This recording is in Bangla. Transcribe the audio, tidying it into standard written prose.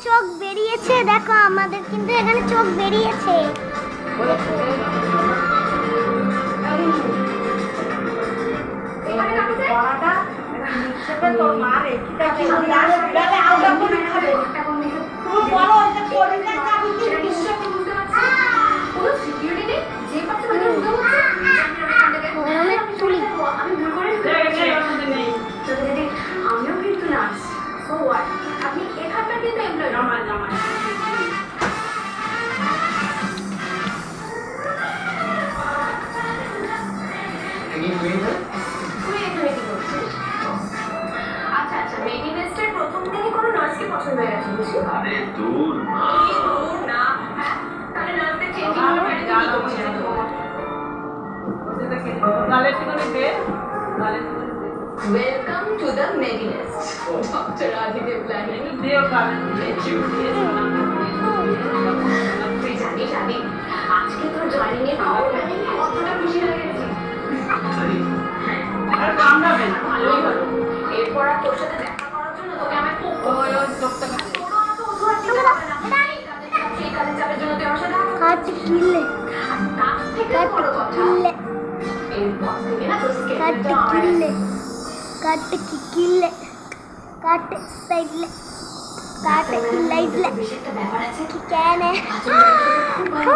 চোখ বেরিয়েছে, দেখো আমাদের কিন্তু এখানে চোখ বেরিয়েছে। আমিও কিন্তু নার্স। আপনি এখানটা কিন্তু এমপ্লয় জামাই জামাই আচ্ছা আচ্ছা মেডিনেস্টের প্রথম দিনই কোনো নার্সকে পছন্দ হয়ে গেছে বুঝি? আরে দূর না দূর না। হ্যাঁ তাহলে নার্সদের চেঞ্জিং রুম এর গাল হচ্ছে welcome to the medinest doctor Adidev planning তুই জানিস আদি আজকে তোর জয়েনিং এর খবর জানি কতটা খুশি হয়ে গেছি। আর কামড়াবে না। ভালোই হলো এরপর আর তোর সাথে দেখা করার জন্য তোকে আমার খুব চোখটা তোরও অত অজুহাত দিতে হবে না। সেই কাজে চাপের জন্য তুই আমার সাথে দেখা কাট কিলে আর তার থেকে বড় কথা কিলে এরপর থেকে না তোর কাট স্কেলটা কিলে কাট কিলে কাট সাইডলে কাট লাইডলে বিশেষ একটা ব্যাপার আছে কি কেন খুব ভালো